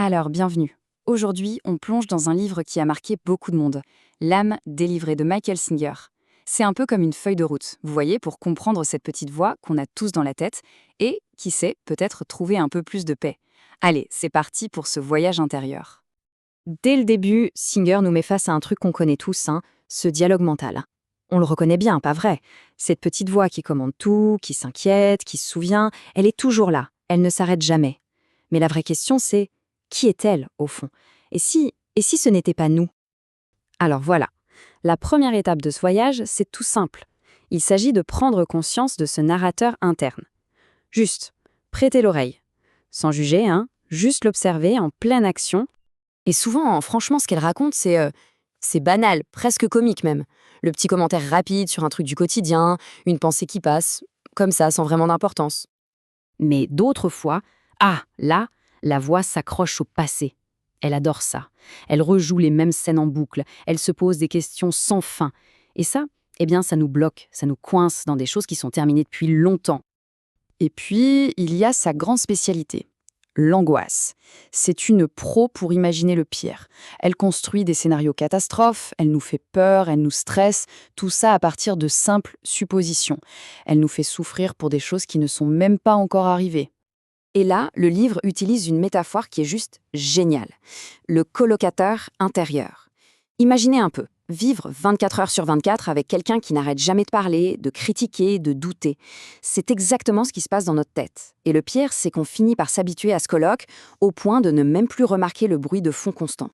Alors, bienvenue. Aujourd'hui, on plonge dans un livre qui a marqué beaucoup de monde, L'âme délivrée de Michael Singer. C'est un peu comme une feuille de route, vous voyez, pour comprendre cette petite voix qu'on a tous dans la tête et, qui sait, peut-être trouver un peu plus de paix. Allez, c'est parti pour ce voyage intérieur. Dès le début, Singer nous met face à un truc qu'on connaît tous, ce dialogue mental. On le reconnaît bien, pas vrai? Cette petite voix qui commande tout, qui s'inquiète, qui se souvient, elle est toujours là, elle ne s'arrête jamais. Mais la vraie question, c'est qui est-elle, au fond? Et si ce n'était pas nous? Alors voilà, la première étape de ce voyage, c'est tout simple. Il s'agit de prendre conscience de ce narrateur interne. Juste, prêter l'oreille. Sans juger, juste l'observer en pleine action. Et souvent, franchement, ce qu'elle raconte, c'est banal, presque comique même. Le petit commentaire rapide sur un truc du quotidien, une pensée qui passe, comme ça, sans vraiment d'importance. Mais d'autres fois, là, la voix s'accroche au passé. Elle adore ça. Elle rejoue les mêmes scènes en boucle. Elle se pose des questions sans fin. Et ça, ça nous bloque, ça nous coince dans des choses qui sont terminées depuis longtemps. Et puis, il y a sa grande spécialité, l'angoisse. C'est une pro pour imaginer le pire. Elle construit des scénarios catastrophes, elle nous fait peur, elle nous stresse, tout ça à partir de simples suppositions. Elle nous fait souffrir pour des choses qui ne sont même pas encore arrivées. Et là, le livre utilise une métaphore qui est juste géniale. Le colocataire intérieur. Imaginez un peu, vivre 24 heures sur 24 avec quelqu'un qui n'arrête jamais de parler, de critiquer, de douter. C'est exactement ce qui se passe dans notre tête. Et le pire, c'est qu'on finit par s'habituer à ce coloc au point de ne même plus remarquer le bruit de fond constant.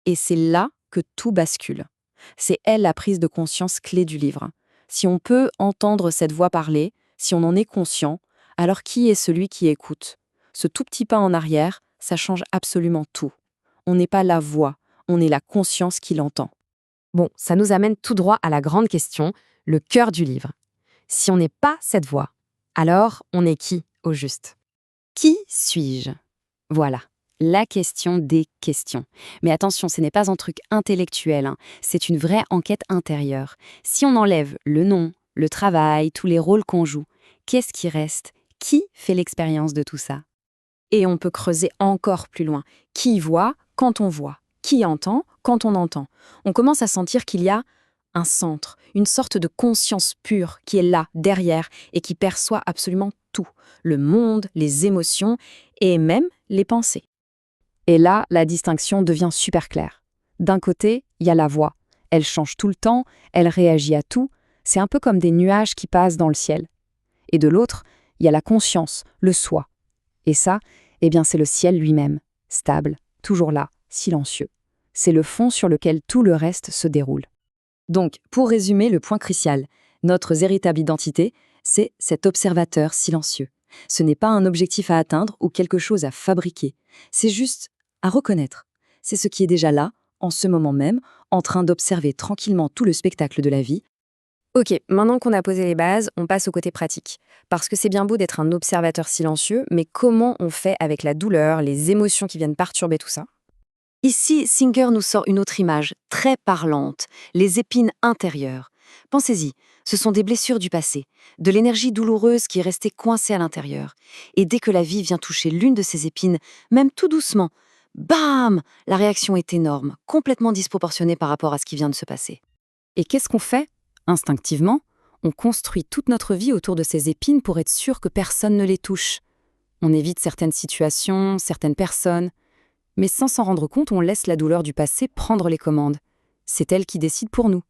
Et c'est là que tout bascule. C'est elle la prise de conscience clé du livre. Si on peut entendre cette voix parler, si on en est conscient, alors qui est celui qui écoute? Ce tout petit pas en arrière, ça change absolument tout. On n'est pas la voix, on est la conscience qui l'entend. Bon, ça nous amène tout droit à la grande question, le cœur du livre. Si on n'est pas cette voix, alors on est qui, au juste? Qui suis-je? Voilà, la question des questions. Mais attention, ce n'est pas un truc intellectuel, c'est une vraie enquête intérieure. Si on enlève le nom, le travail, tous les rôles qu'on joue, qu'est-ce qui reste? Qui fait l'expérience de tout ça? Et on peut creuser encore plus loin. Qui voit quand on voit? Qui entend quand on entend? On commence à sentir qu'il y a un centre, une sorte de conscience pure qui est là, derrière, et qui perçoit absolument tout. Le monde, les émotions et même les pensées. Et là, la distinction devient super claire. D'un côté, il y a la voix. Elle change tout le temps, elle réagit à tout. C'est un peu comme des nuages qui passent dans le ciel. Et de l'autre, il y a la conscience, le soi. Et ça, c'est le ciel lui-même, stable, toujours là, silencieux. C'est le fond sur lequel tout le reste se déroule. Donc, pour résumer le point crucial, notre véritable identité, c'est cet observateur silencieux. Ce n'est pas un objectif à atteindre ou quelque chose à fabriquer. C'est juste à reconnaître. C'est ce qui est déjà là, en ce moment même, en train d'observer tranquillement tout le spectacle de la vie. Ok, maintenant qu'on a posé les bases, on passe au côté pratique. Parce que c'est bien beau d'être un observateur silencieux, mais comment on fait avec la douleur, les émotions qui viennent perturber tout ça? Ici, Singer nous sort une autre image, très parlante, les épines intérieures. Pensez-y, ce sont des blessures du passé, de l'énergie douloureuse qui est restée coincée à l'intérieur. Et dès que la vie vient toucher l'une de ces épines, même tout doucement, bam! La réaction est énorme, complètement disproportionnée par rapport à ce qui vient de se passer. Et qu'est-ce qu'on fait? Instinctivement, on construit toute notre vie autour de ces épines pour être sûr que personne ne les touche. On évite certaines situations, certaines personnes, mais sans s'en rendre compte, on laisse la douleur du passé prendre les commandes. C'est elle qui décide pour nous.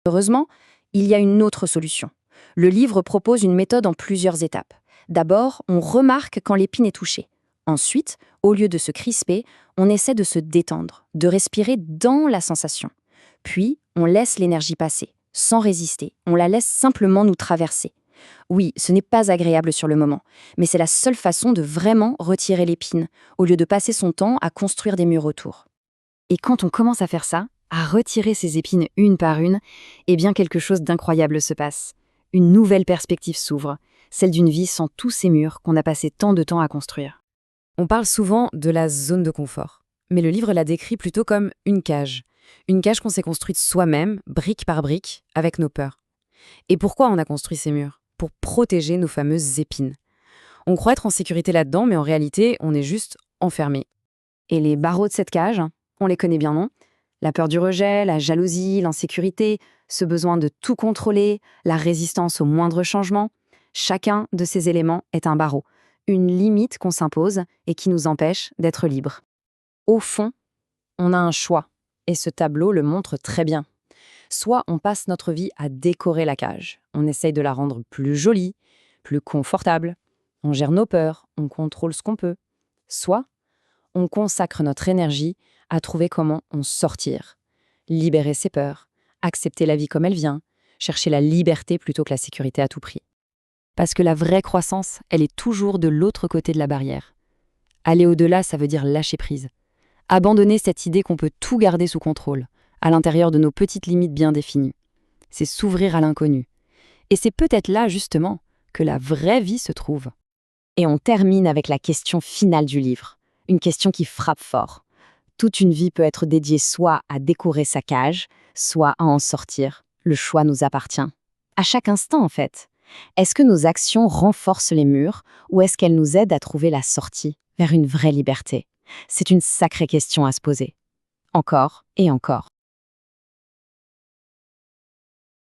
Heureusement, il y a une autre solution. Le livre propose une méthode en plusieurs étapes. D'abord, on remarque quand l'épine est touchée. Ensuite, au lieu de se crisper, on essaie de se détendre, de respirer dans la sensation. Puis, on laisse l'énergie passer. Sans résister, on la laisse simplement nous traverser. Oui, ce n'est pas agréable sur le moment, mais c'est la seule façon de vraiment retirer l'épine, au lieu de passer son temps à construire des murs autour. Et quand on commence à faire ça, à retirer ces épines une par une, quelque chose d'incroyable se passe. Une nouvelle perspective s'ouvre, celle d'une vie sans tous ces murs qu'on a passé tant de temps à construire. On parle souvent de la zone de confort, mais le livre la décrit plutôt comme une cage. Une cage qu'on s'est construite soi-même, brique par brique, avec nos peurs. Et pourquoi on a construit ces murs? Pour protéger nos fameuses épines. On croit être en sécurité là-dedans, mais en réalité, on est juste enfermé. Et les barreaux de cette cage, on les connaît bien, non? La peur du rejet, la jalousie, l'insécurité, ce besoin de tout contrôler, la résistance au moindre changement. Chacun de ces éléments est un barreau, une limite qu'on s'impose et qui nous empêche d'être libres. Au fond, on a un choix, et ce tableau le montre très bien. Soit on passe notre vie à décorer la cage, on essaye de la rendre plus jolie, plus confortable, on gère nos peurs, on contrôle ce qu'on peut. Soit on consacre notre énergie à trouver comment en sortir, libérer ses peurs, accepter la vie comme elle vient, chercher la liberté plutôt que la sécurité à tout prix. Parce que la vraie croissance, elle est toujours de l'autre côté de la barrière. Aller au-delà, ça veut dire lâcher prise. Abandonner cette idée qu'on peut tout garder sous contrôle, à l'intérieur de nos petites limites bien définies. C'est s'ouvrir à l'inconnu. Et c'est peut-être là, justement, que la vraie vie se trouve. Et on termine avec la question finale du livre. Une question qui frappe fort. Toute une vie peut être dédiée soit à décorer sa cage, soit à en sortir. Le choix nous appartient. À chaque instant, en fait. Est-ce que nos actions renforcent les murs ou est-ce qu'elles nous aident à trouver la sortie vers une vraie liberté? C'est une sacrée question à se poser. Encore et encore.